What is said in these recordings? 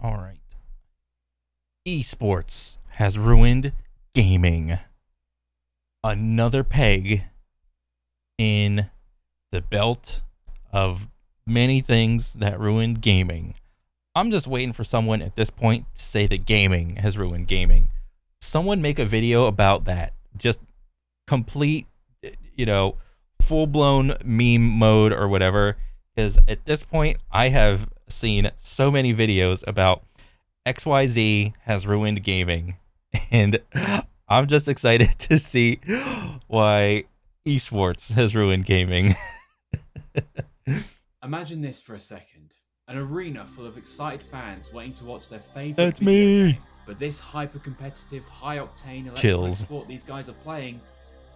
All right. Esports has ruined gaming. Another peg in the belt of many things that ruined gaming. I'm just waiting for someone at this point to say that gaming has ruined gaming. Someone make a video about that. Just complete, you know, full blown meme mode or whatever. Because at this point, I have seen so many videos about XYZ has ruined gaming. And I'm just excited to see why esports has ruined gaming. Imagine this for a second. An arena full of excited fans waiting to watch their favourite That's video me. game. But this hyper-competitive, high-octane electronic Chills. sport these guys are playing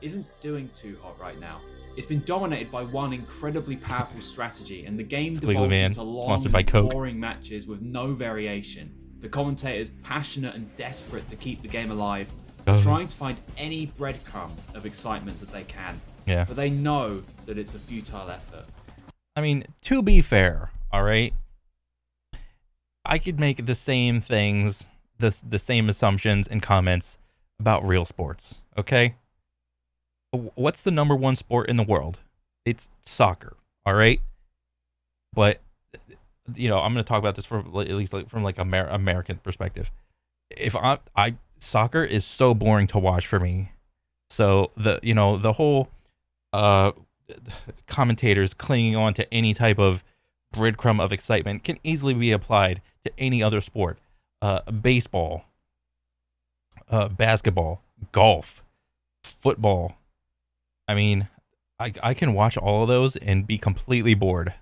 isn't doing too hot right now. It's been dominated by one incredibly powerful strategy, and the game devolves Man, into long sponsored by and Coke. boring matches with no variation. The commentators, passionate and desperate to keep the game alive, are trying to find any breadcrumb of excitement that they can. Yeah. But they know that it's a futile effort. I mean, to be fair, all right, I could make the same things, the same assumptions and comments about real sports, okay? What's the number one sport in the world? It's soccer, all right? But, you know, I'm going to talk about this from at least from American perspective. If soccer is so boring to watch for me. So the whole commentators clinging on to any type of breadcrumb of excitement can easily be applied to any other sport. Baseball, basketball, golf, football. I mean, I can watch all of those and be completely bored.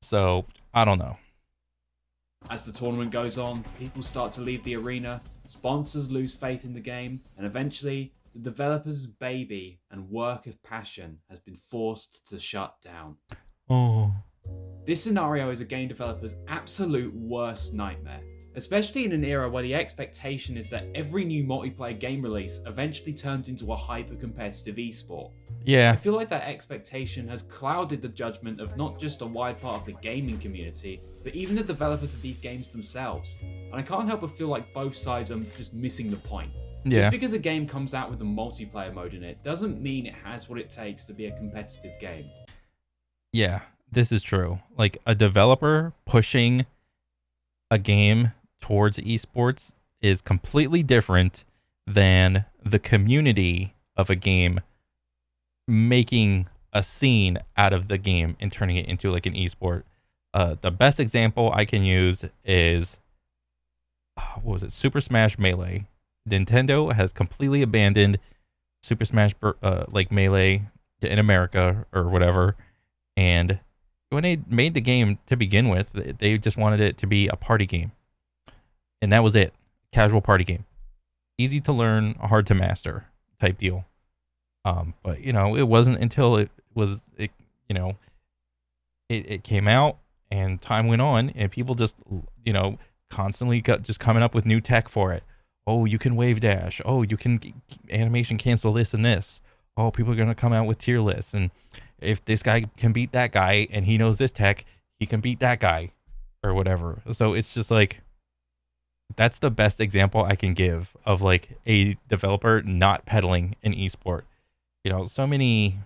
So, I don't know. As the tournament goes on, people start to leave the arena, sponsors lose faith in the game, and eventually, the developer's baby and work of passion has been forced to shut down. Oh. This scenario is a game developer's absolute worst nightmare, especially in an era where the expectation is that every new multiplayer game release eventually turns into a hyper-competitive esport. Yeah. I feel like that expectation has clouded the judgment of not just a wide part of the gaming community, but even the developers of these games themselves. And I can't help but feel like both sides are just missing the point. Yeah. Just because a game comes out with a multiplayer mode in it doesn't mean it has what it takes to be a competitive game. Yeah, this is true. Like, a developer pushing a game towards esports is completely different than the community of a game making a scene out of the game and turning it into like an esport. The best example I can use is what was it? Super Smash Melee. Nintendo has completely abandoned Super Smash like Melee in America or whatever. And when they made the game to begin with, they just wanted it to be a party game. And that was it. Casual party game. Easy to learn, hard to master type deal. But you know, it wasn't until it came out and time went on and people just, you know, constantly just coming up with new tech for it. Oh, you can wave dash. Oh, you can animation cancel this and this. Oh, people are going to come out with tier lists. And if this guy can beat that guy and he knows this tech, he can beat that guy or whatever. So it's just like, that's the best example I can give of like a developer not peddling an esport. You know, so many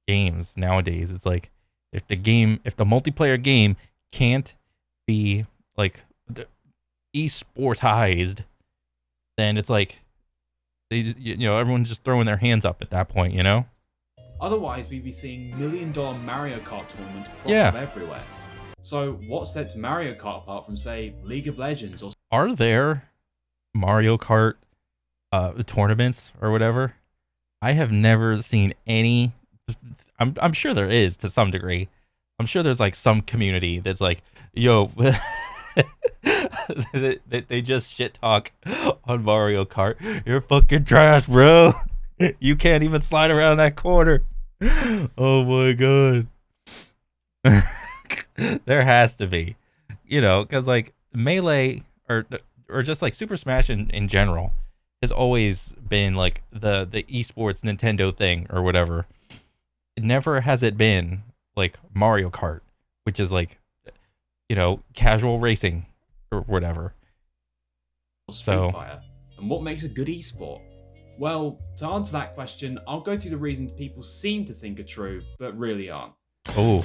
games nowadays, it's like if the multiplayer game can't be like esportized, then it's like everyone's just throwing their hands up at that point, you know? Otherwise, we'd be seeing $1 million Mario Kart tournaments crop up everywhere. So what sets Mario Kart apart from, say, League of Legends or... Are there Mario Kart tournaments or whatever? I have never seen any. I'm sure there is to some degree. I'm sure there's like some community that's like, yo, they just shit talk on Mario Kart. You're fucking trash, bro. You can't even slide around that corner. Oh my god. There has to be, you know, because like Melee or just like Super Smash in general has always been like the esports Nintendo thing or whatever. Never has it been like Mario Kart, which is like, you know, casual racing or whatever. Street So, Fighter? And what makes a good esport? Well, to answer that question, I'll go through the reasons people seem to think are true, but really aren't. oh,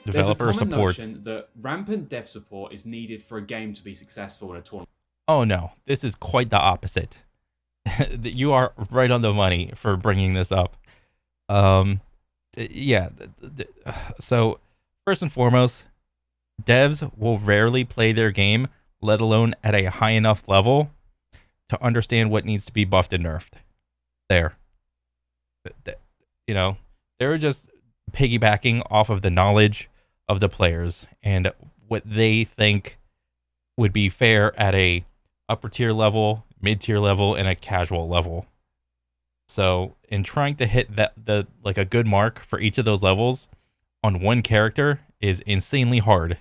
There's a developer common support. notion that rampant dev support is needed for a game to be successful in a tournament. Oh no, this is quite the opposite. You are right on the money for bringing this up. Um, yeah. So first and foremost, devs will rarely play their game, let alone at a high enough level to understand what needs to be buffed and nerfed. There, you know, they're just piggybacking off of the knowledge of the players and what they think would be fair at a upper tier level, mid tier level, and a casual level. So, in trying to hit the like a good mark for each of those levels on one character is insanely hard.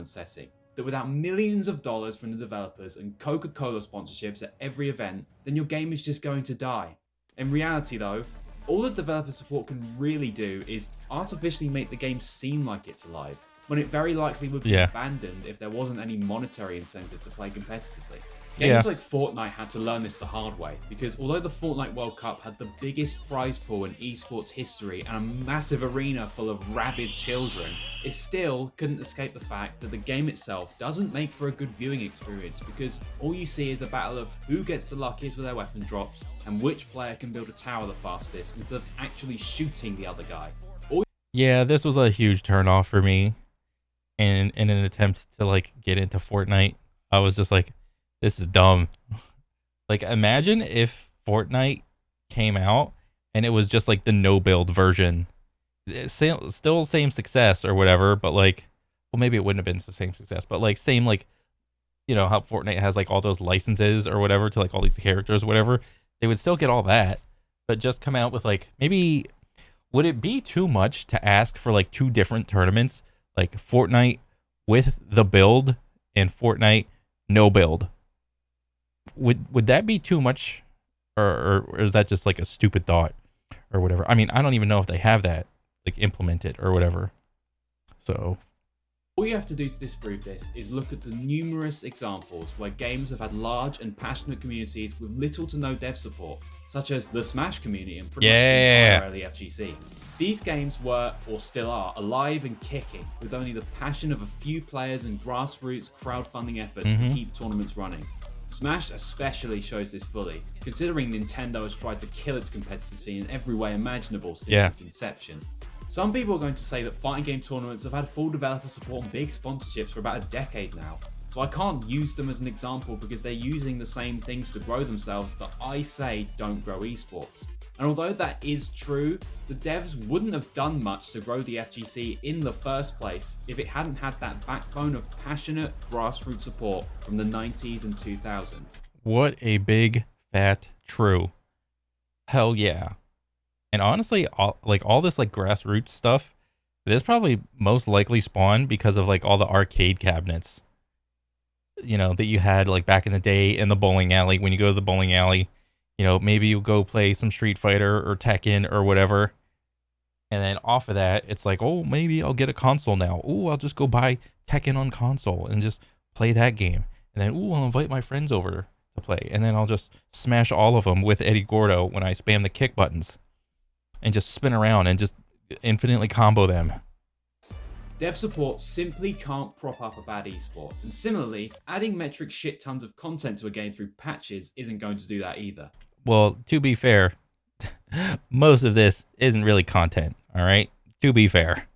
Setting. That without millions of dollars from the developers and Coca-Cola sponsorships at every event, then your game is just going to die. In reality though, all the developer support can really do is artificially make the game seem like it's alive, when it very likely would be Yeah. abandoned if there wasn't any monetary incentive to play competitively. Yeah. Games like Fortnite had to learn this the hard way, because although the Fortnite World Cup had the biggest prize pool in esports history and a massive arena full of rabid children, it still couldn't escape the fact that the game itself doesn't make for a good viewing experience, because all you see is a battle of who gets the luckiest with their weapon drops and which player can build a tower the fastest instead of actually shooting the other guy. Yeah, this was a huge turnoff for me. And in an attempt to like get into Fortnite, I was just like, this is dumb. Like, imagine if Fortnite came out and it was just like the no build version. Still same success or whatever, but like, well, maybe it wouldn't have been the same success, but like, same, like, you know, how Fortnite has like all those licenses or whatever to like all these characters, or whatever. They would still get all that, but just come out with like, maybe, would it be too much to ask for like two different tournaments, like Fortnite with the build and Fortnite no build? Would that be too much, or is that just like a stupid thought or whatever? I mean, I don't even know if they have that like implemented or whatever. So all you have to do to disprove this is look at the numerous examples where games have had large and passionate communities with little to no dev support, such as the Smash community and pretty much the entire early FGC. These games were, or still are, alive and kicking, with only the passion of a few players and grassroots crowdfunding efforts to keep tournaments running. Smash especially shows this fully, considering Nintendo has tried to kill its competitive scene in every way imaginable since its inception. Some people are going to say that fighting game tournaments have had full developer support and big sponsorships for about a decade now, so I can't use them as an example because they're using the same things to grow themselves that I say don't grow esports. And although that is true, the devs wouldn't have done much to grow the FGC in the first place if it hadn't had that backbone of passionate grassroots support from the 90s and 2000s. what a big fat true. Hell yeah. And honestly, all this like grassroots stuff, this probably most likely spawned because of like all the arcade cabinets, you know, that you had like back in the day in the bowling alley. When you go to the bowling alley, you know, maybe you'll go play some Street Fighter or Tekken or whatever. And then off of that, it's like, oh, maybe I'll get a console now. Oh, I'll just go buy Tekken on console and just play that game. And then, oh, I'll invite my friends over to play. And then I'll just smash all of them with Eddie Gordo when I spam the kick buttons and just spin around and just infinitely combo them. Dev support simply can't prop up a bad esport, and similarly, adding metric shit tons of content to a game through patches isn't going to do that either. Well, to be fair, most of this isn't really content, all right? To be fair.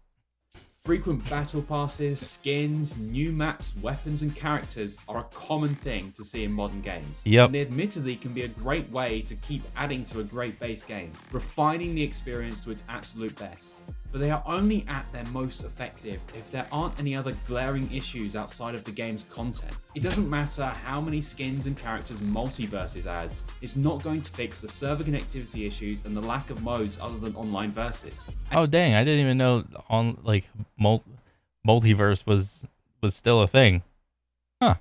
Frequent battle passes, skins, new maps, weapons, and characters are a common thing to see in modern games. Yep. And they admittedly can be a great way to keep adding to a great base game, refining the experience to its absolute best. But they are only at their most effective if there aren't any other glaring issues outside of the game's content. It doesn't matter how many skins and characters Multiverses adds, it's not going to fix the server connectivity issues and the lack of modes other than online versus. Oh dang, I didn't even know on like multiverse was still a thing. Huh.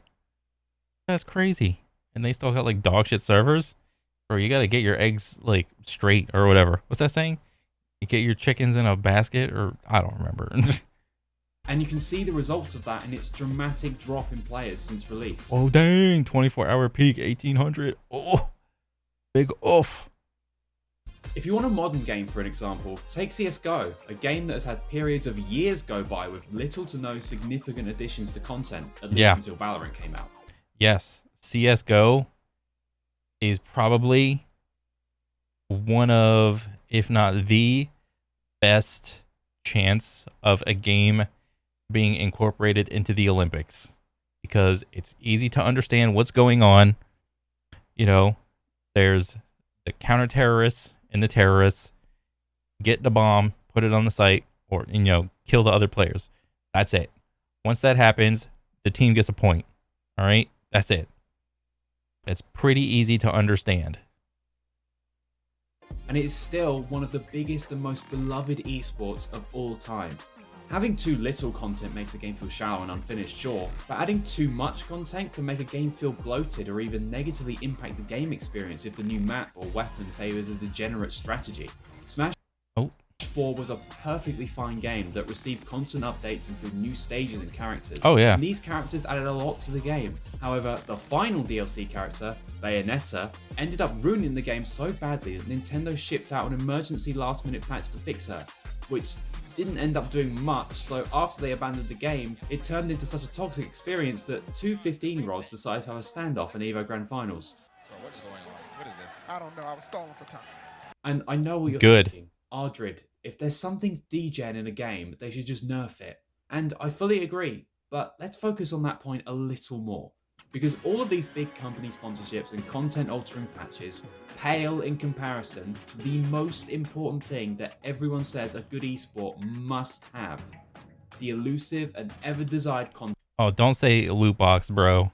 That's crazy. And they still got like dog shit servers? Or you gotta get your eggs like straight or whatever. What's that saying? You get your chickens in a basket, or I don't remember. And you can see the results of that in its dramatic drop in players since release. Oh dang! 24-hour peak, 1800. Oh, big oof. If you want a modern game for an example, take CSGO, a game that has had periods of years go by with little to no significant additions to content, at least Yeah. until Valorant came out. Yes, CS:GO is probably one of, if not the best chance of a game being incorporated into the Olympics, because it's easy to understand what's going on. You know, there's the counter terrorists and the terrorists. Get the bomb, put it on the site, or kill the other players. That's it. Once that happens, the team gets a point. All right, that's it. It's pretty easy to understand. And it is still one of the biggest and most beloved esports of all time. Having too little content makes a game feel shallow and unfinished, sure, but adding too much content can make a game feel bloated or even negatively impact the game experience if the new map or weapon favours a degenerate strategy. Smash 4 was a perfectly fine game that received constant updates including new stages and characters. Oh yeah. And these characters added a lot to the game. However, the final DLC character, Bayonetta, ended up ruining the game so badly that Nintendo shipped out an emergency last-minute patch to fix her, which didn't end up doing much, so after they abandoned the game, it turned into such a toxic experience that two 15-year-olds decided to have a standoff in EVO Grand Finals. Bro, what is going on? What is this? I don't know. I was stalling for time. And I know what you're Good. thinking. Ardrid, if there's something degen in a game, they should just nerf it. And I fully agree, but let's focus on that point a little more. Because all of these big company sponsorships and content altering patches pale in comparison to the most important thing that everyone says a good esport must have. The elusive and ever desired Oh, don't say loot box, bro.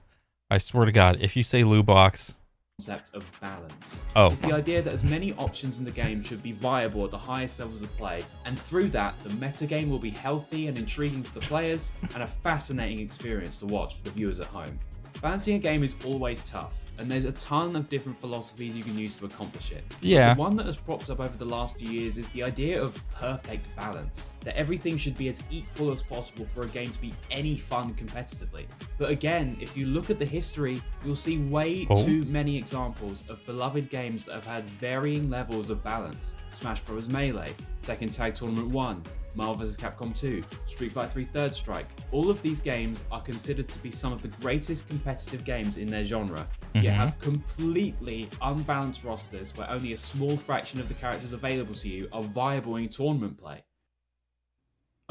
I swear to God, if you say loot box, concept of balance. Oh. It's the idea that as many options in the game should be viable at the highest levels of play, and through that, the metagame will be healthy and intriguing for the players, and a fascinating experience to watch for the viewers at home. Balancing a game is always tough, and there's a ton of different philosophies you can use to accomplish it. Yeah. The one that has propped up over the last few years is the idea of perfect balance, that everything should be as equal as possible for a game to be any fun competitively. But again, if you look at the history, you'll see way too many examples of beloved games that have had varying levels of balance. Smash Bros. Melee, Tekken Tag Tournament 1, Marvel vs. Capcom 2, Street Fighter 3 Third Strike. All of these games are considered to be some of the greatest competitive games in their genre, yet have completely unbalanced rosters where only a small fraction of the characters available to you are viable in tournament play.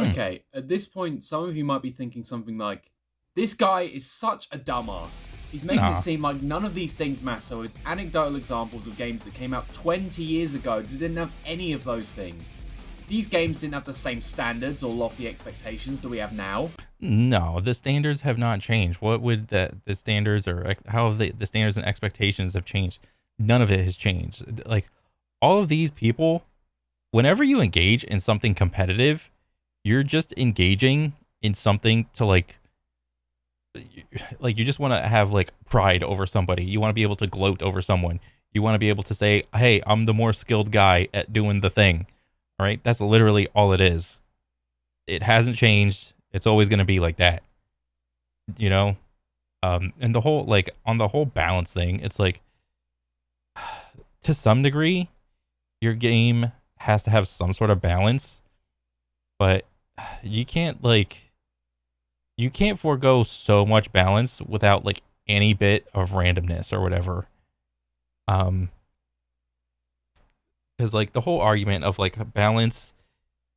Okay, at this point, some of you might be thinking something like, this guy is such a dumbass. He's making it seem like none of these things matter with anecdotal examples of games that came out 20 years ago that didn't have any of those things. These games didn't have the same standards or lofty expectations that we have now. No, the standards have not changed. What would the standards or how have the standards and expectations have changed? None of it has changed. Like all of these people, whenever you engage in something competitive, you're just engaging in something to like you just want to have like pride over somebody. You want to be able to gloat over someone. You want to be able to say, "Hey, I'm the more skilled guy at doing the thing." All right, that's literally all it is. It hasn't changed. It's always going to be like that, and the whole on the whole balance thing, it's like to some degree, your game has to have some sort of balance, but you can't forego so much balance without like any bit of randomness or whatever. Because like the whole argument of like balance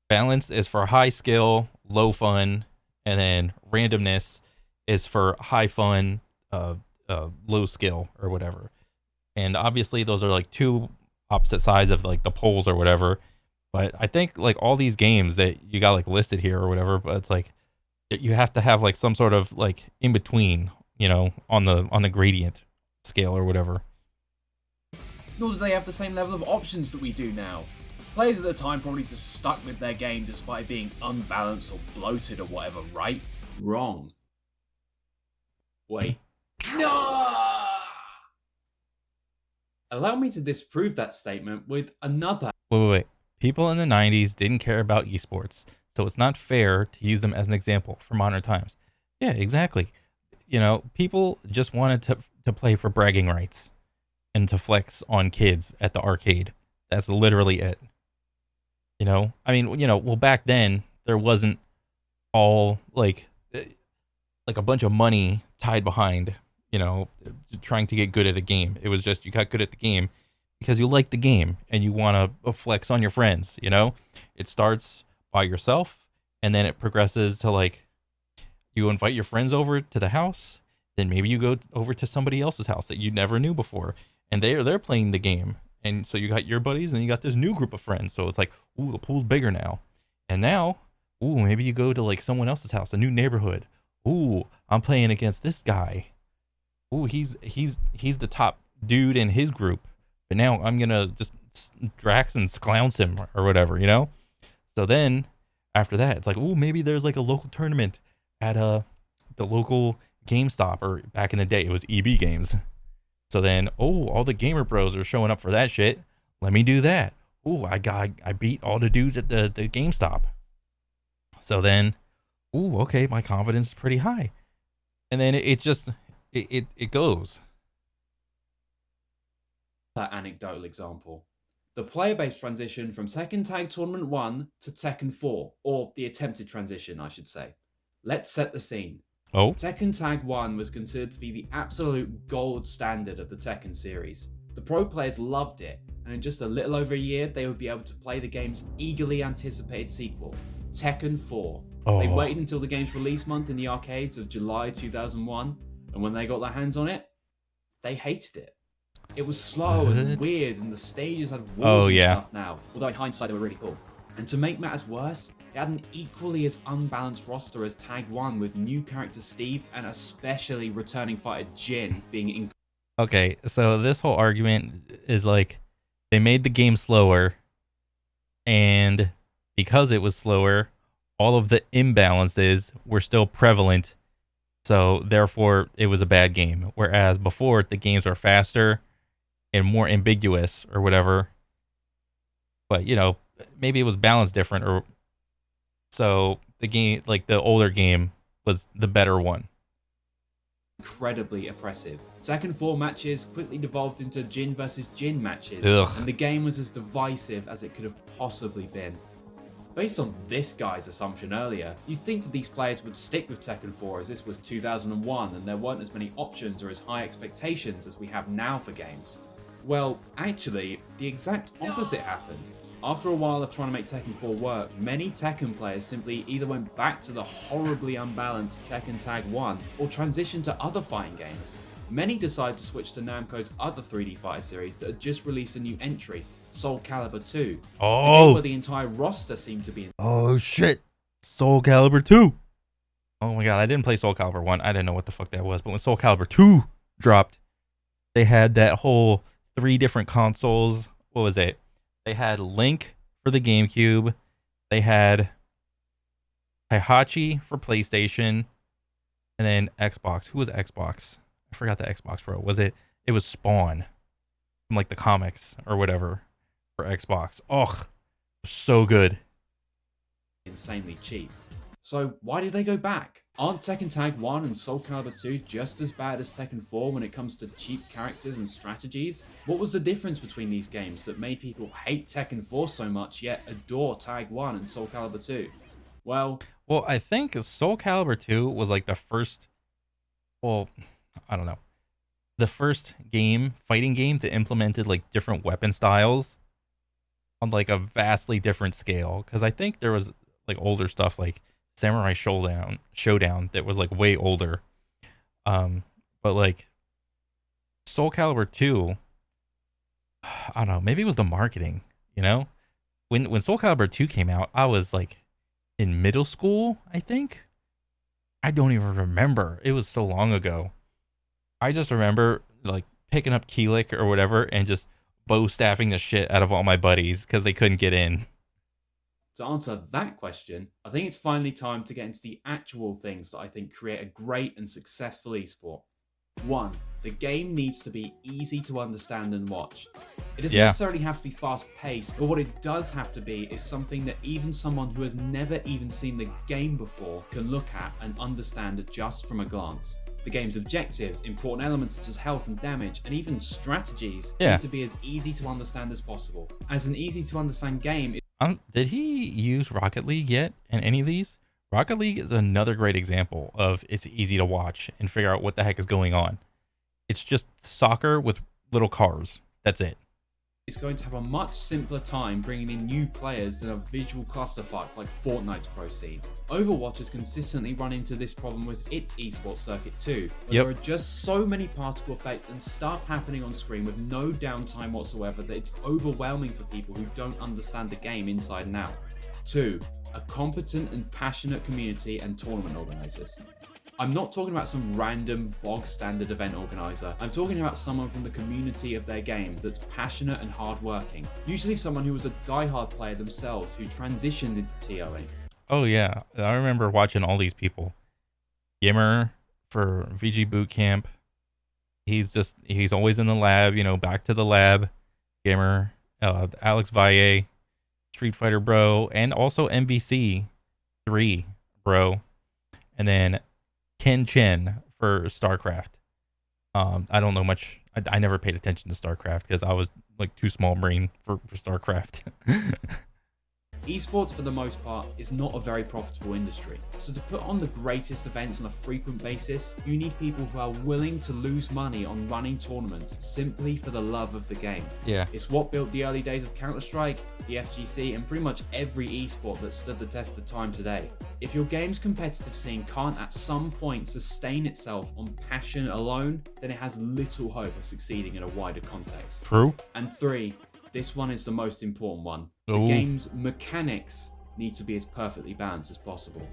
is for high skill, low fun, and then randomness is for high fun, low skill or whatever. And obviously those are like two opposite sides of like the poles or whatever. But I think like all these games that you got like listed here or whatever, but it's like you have to have like some sort of like in between, on the gradient scale or whatever. Nor do they have the same level of options that we do now. Players at the time probably just stuck with their game despite being unbalanced or bloated or whatever, right? Wrong. Wait. No! Allow me to disprove that statement with another. Wait. People in the 90s didn't care about esports, so it's not fair to use them as an example for modern times. Yeah, exactly. People just wanted to play for bragging rights and to flex on kids at the arcade. That's literally it. I mean, well, back then there wasn't all like a bunch of money tied behind, you know, trying to get good at a game. It was just you got good at the game because you like the game and you want to flex on your friends. It starts by yourself and then it progresses to like you invite your friends over to the house, then maybe you go over to somebody else's house that you never knew before and they're playing the game. And so you got your buddies and you got this new group of friends. So it's like, ooh, the pool's bigger now. And now, ooh, maybe you go to like someone else's house, a new neighborhood. Ooh, I'm playing against this guy. Ooh, he's the top dude in his group. But now I'm gonna just Drax and clowns him or whatever. So then after that, it's like, ooh, maybe there's like a local tournament at the local GameStop, or back in the day it was EB Games. So then, oh, all the gamer bros are showing up for that shit. Let me do that. Ooh, I beat all the dudes at the GameStop. So then, ooh, okay, my confidence is pretty high. And then it just it goes. That anecdotal example. The player-based transition from Tekken Tag Tournament 1 to Tekken 4, or the attempted transition, I should say. Let's set the scene. Oh, Tekken Tag 1 was considered to be the absolute gold standard of the Tekken series. The pro players loved it, and in just a little over a year, they would be able to play the game's eagerly anticipated sequel, Tekken 4. They waited until the game's release month in the arcades of July 2001, and when they got their hands on it, they hated it. It was slow and weird, and the stages had walls and stuff now, although in hindsight they were really cool. And to make matters worse, it had an equally as unbalanced roster as Tag 1, with new character Steve and especially returning fighter Jin being okay. So this whole argument is like they made the game slower, and because it was slower, all of the imbalances were still prevalent. So therefore, it was a bad game. Whereas before, the games were faster and more ambiguous or whatever. But maybe it was balanced different, or so the game, like the older game, was the better one. incredibly oppressive. Tekken 4 matches quickly devolved into Jin versus Jin matches, Ugh. and the game was as divisive as it could have possibly been. Based on this guy's assumption earlier, you'd think that these players would stick with Tekken 4 as this was 2001 and there weren't as many options or as high expectations as we have now for games. Well, actually, the exact opposite happened. After a while of trying to make Tekken 4 work, many Tekken players simply either went back to the horribly unbalanced Tekken Tag 1 or transitioned to other fighting games. Many decided to switch to Namco's other 3D fighter series that had just released a new entry, Soul Calibur 2. A game where the entire roster seemed to be in. Oh shit! Soul Calibur 2. Oh my god, I didn't play Soul Calibur 1. I didn't know what the fuck that was. But when Soul Calibur 2 dropped, they had that whole 3 different consoles. What was it? They had Link for the GameCube. They had Heihachi for PlayStation. And then Xbox. Who was Xbox? I forgot the Xbox Pro. It was Spawn from like the comics or whatever for Xbox. Oh, so good. Insanely cheap. So why did they go back? Aren't Tekken Tag 1 and Soul Calibur 2 just as bad as Tekken 4 when it comes to cheap characters and strategies? What was the difference between these games that made people hate Tekken 4 so much yet adore Tag 1 and Soul Calibur 2? Well, I think Soul Calibur 2 was like the first, well, I don't know, the first fighting game that implemented like different weapon styles on like a vastly different scale. Because I think there was like older stuff like Samurai Showdown that was like way older. But like Soul Calibur 2, I don't know, maybe it was the marketing, When Soul Calibur 2 came out, I was like in middle school, I think. I don't even remember. It was so long ago. I just remember like picking up Keelik or whatever and just bow staffing the shit out of all my buddies because they couldn't get in. to answer that question, I think it's finally time to get into the actual things that I think create a great and successful esport. 1. The game needs to be easy to understand and watch. It doesn't Yeah. necessarily have to be fast-paced, but what it does have to be is something that even someone who has never even seen the game before can look at and understand just from a glance. The game's objectives, important elements such as health and damage, and even strategies need to be as easy to understand as possible. As an easy-to-understand game, Did he use Rocket League yet in any of these? Rocket League is another great example of it's easy to watch and figure out what the heck is going on. It's just soccer with little cars. That's it. it's going to have a much simpler time bringing in new players than a visual clusterfuck like Fortnite's pro scene. Overwatch has consistently run into this problem with its esports circuit too, where there are just so many particle effects and stuff happening on screen with no downtime whatsoever that it's overwhelming for people who don't understand the game inside and out. 2. A competent and passionate community and tournament organisers. I'm not talking about some random bog standard event organizer. I'm talking about someone from the community of their game that's passionate and hardworking. Usually someone who was a diehard player themselves who transitioned into TOing. Oh yeah, I remember watching all these people. Gimmer for VG Bootcamp. He's always in the lab, back to the lab. Gimmer, Alex Valle, Street Fighter Bro, and also MVC 3 Bro. And then Ken Chen for StarCraft. I don't know much. I never paid attention to StarCraft because I was like too small brain for StarCraft. Esports, for the most part, is not a very profitable industry. So to put on the greatest events on a frequent basis, you need people who are willing to lose money on running tournaments simply for the love of the game. Yeah. It's what built the early days of Counter-Strike, the FGC, and pretty much every esport that stood the test of time today. If your game's competitive scene can't at some point sustain itself on passion alone, then it has little hope of succeeding in a wider context. True. And 3, this one is the most important one. The Ooh. game's mechanics need to be as perfectly balanced as possible.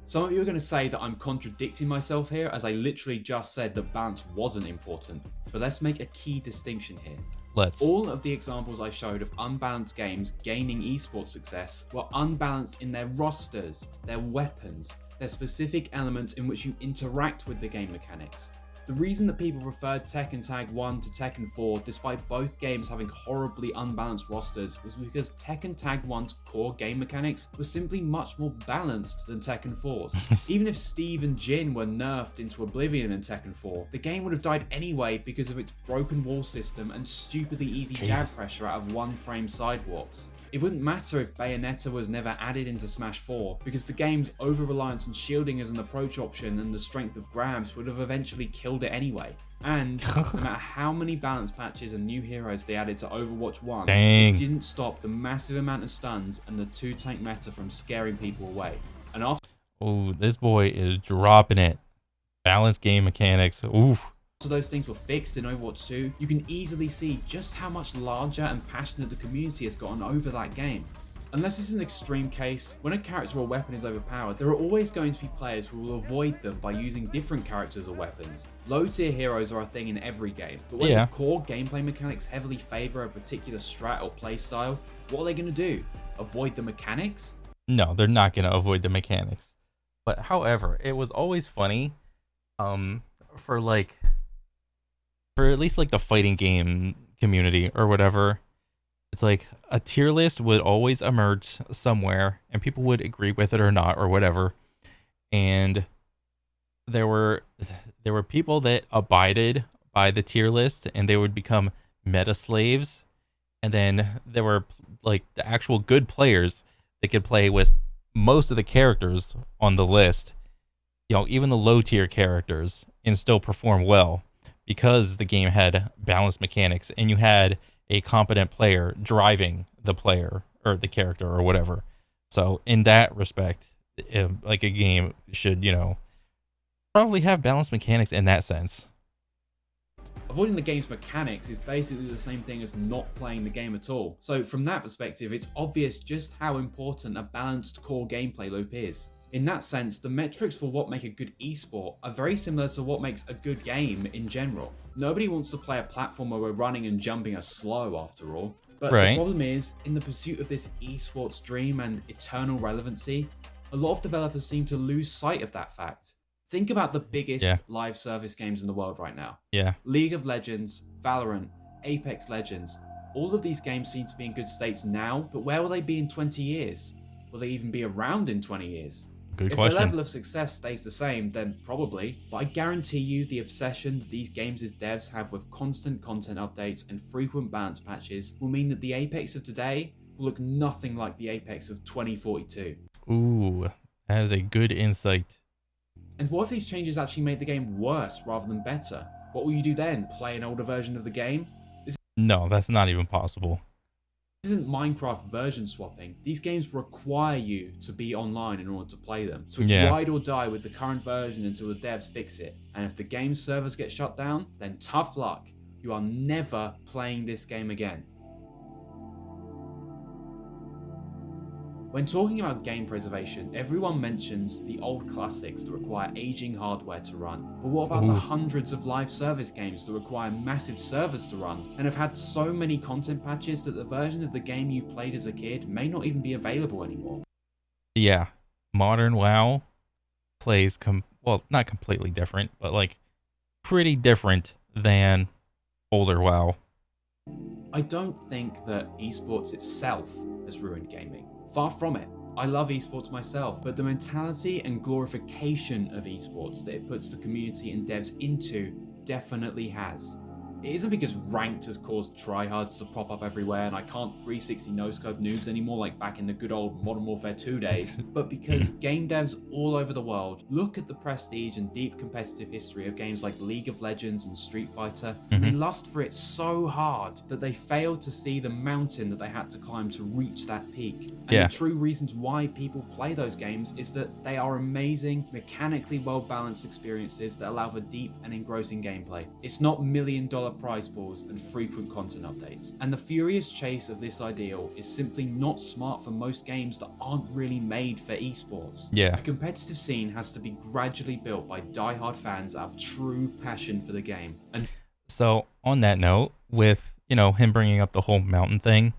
Some of you are going to say that I'm contradicting myself here, as I literally just said that balance wasn't important. But let's make a key distinction here. Let's. All of the examples I showed of unbalanced games gaining esports success were unbalanced in their rosters, their weapons, their specific elements in which you interact with the game mechanics. The reason that people preferred Tekken Tag 1 to Tekken 4, despite both games having horribly unbalanced rosters, was because Tekken Tag 1's core game mechanics were simply much more balanced than Tekken 4's. Even if Steve and Jin were nerfed into oblivion in Tekken 4, the game would have died anyway because of its broken wall system and stupidly easy jab pressure out of one-frame sidewalks. It wouldn't matter if Bayonetta was never added into Smash 4, because the game's over-reliance on shielding as an approach option and the strength of grabs would have eventually killed it anyway. And no matter how many balance patches and new heroes they added to Overwatch 1, it didn't stop the massive amount of stuns and the 2-tank meta from scaring people away. And after This boy is dropping it. Balanced game mechanics. Oof. those things were fixed in Overwatch 2, you can easily see just how much larger and passionate the community has gotten over that game. Unless it's an extreme case, when a character or weapon is overpowered, there are always going to be players who will avoid them by using different characters or weapons. Low tier heroes are a thing in every game, but when the core gameplay mechanics heavily favour a particular strat or playstyle, what are they going to do? Avoid the mechanics? No, they're not going to avoid the mechanics. But however, it was always funny for at least like the fighting game community or whatever. It's like a tier list would always emerge somewhere and people would agree with it or not or whatever. And there were people that abided by the tier list and they would become meta slaves. And then there were like the actual good players that could play with most of the characters on the list, even the low tier characters, and still perform well because the game had balanced mechanics and you had a competent player driving the player or the character or whatever. So in that respect, like a game should, probably have balanced mechanics in that sense. Avoiding the game's mechanics is basically the same thing as not playing the game at all. So from that perspective, it's obvious just how important a balanced core gameplay loop is. In that sense, the metrics for what make a good esport are very similar to what makes a good game in general. Nobody wants to play a platformer where running and jumping are slow after all. But the problem is, in the pursuit of this esports dream and eternal relevancy, a lot of developers seem to lose sight of that fact. Think about the biggest Yeah. live service games in the world right now. Yeah. League of Legends, Valorant, Apex Legends. All of these games seem to be in good states now, but where will they be in 20 years? Will they even be around in 20 years? Good If their question. level of success stays the same, then probably, but I guarantee you the obsession that these games' devs have with constant content updates and frequent balance patches will mean that the Apex of today will look nothing like the Apex of 2042. Ooh, that is a good insight. And what if these changes actually made the game worse rather than better? What will you do then? Play an older version of the game? No, that's not even possible. This isn't Minecraft version swapping. These games require you to be online in order to play them. So it's Yeah. ride or die with the current version until the devs fix it. And if the game's servers get shut down, then tough luck. You are never playing this game again. When talking about game preservation, everyone mentions the old classics that require aging hardware to run. But what about the hundreds of live service games that require massive servers to run and have had so many content patches that the version of the game you played as a kid may not even be available anymore? Yeah. Modern WoW plays well, not completely different, but like pretty different than older WoW. I don't think that esports itself has ruined gaming. Far from it. I love esports myself, but the mentality and glorification of esports that it puts the community and devs into definitely has. It isn't because ranked has caused tryhards to pop up everywhere and I can't 360 no-scope noobs anymore like back in the good old Modern Warfare 2 days, but because game devs all over the world look at the prestige and deep competitive history of games like League of Legends and Street Fighter, and they lust for it so hard that they fail to see the mountain that they had to climb to reach that peak. And the true reasons why people play those games is that they are amazing, mechanically well-balanced experiences that allow for deep and engrossing gameplay. It's not million-dollar prize pools and frequent content updates. And the furious chase of this ideal is simply not smart for most games that aren't really made for esports. Yeah. A competitive scene has to be gradually built by die-hard fans out of true passion for the game. And so on that note, with, him bringing up the whole mountain thing,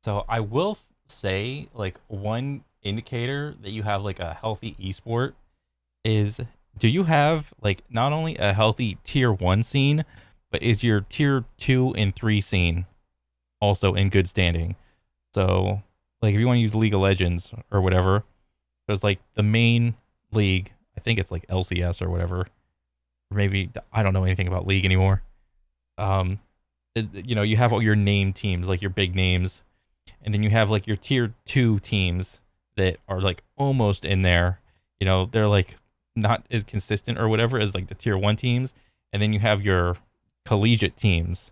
so I will say, like, one indicator that you have like a healthy esport is, do you have like not only a healthy tier 1 scene, but is your tier 2 and 3 scene also in good standing? So like if you want to use League of Legends or whatever, there's like the main league, I think it's like LCS or whatever, or maybe I don't know anything about League anymore. You have all your name teams, like your big names, and then you have like your tier 2 teams that are like almost in there. They're like not as consistent or whatever as like the tier 1 teams, and then you have your collegiate teams,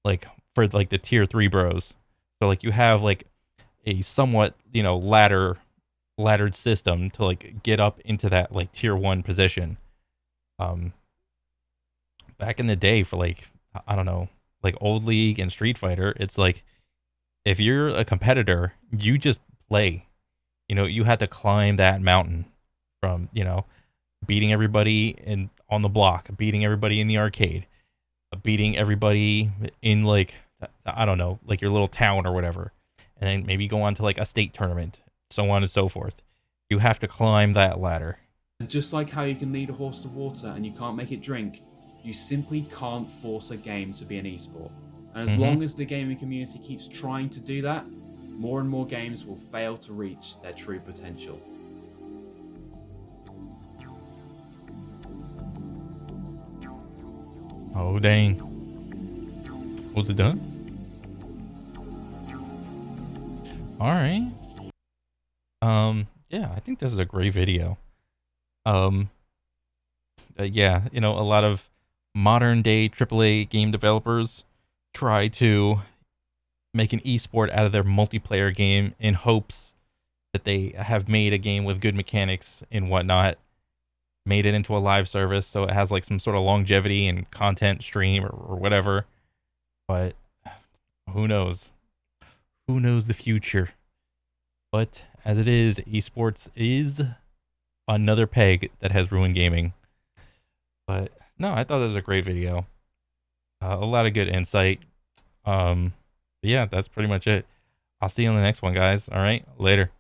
like for like the tier 3 bros. So like you have like a somewhat laddered system to like get up into that like tier 1 position. Back in the day, for like, I don't know, like old League and Street Fighter, it's like if you're a competitor, you just play. You had to climb that mountain from beating everybody on the block, beating everybody in the arcade, beating everybody in like, I don't know, like your little town or whatever, and then maybe go on to like a state tournament, so on and so forth. You have to climb that ladder. And just like how you can lead a horse to water and you can't make it drink, you simply can't force a game to be an esport. And as long as the gaming community keeps trying to do that, more and more games will fail to reach their true potential. Oh dang. Was it done? Alright. Yeah, I think this is a great video. Yeah, a lot of modern day AAA game developers try to make an esport out of their multiplayer game in hopes that they have made a game with good mechanics and whatnot, made it into a live service so it has like some sort of longevity and content stream or whatever. But who knows? Who knows the future? But as it is, esports is another peg that has ruined gaming. But no, I thought that was a great video. A lot of good insight. Yeah, that's pretty much it. I'll see you on the next one, guys. All right, later.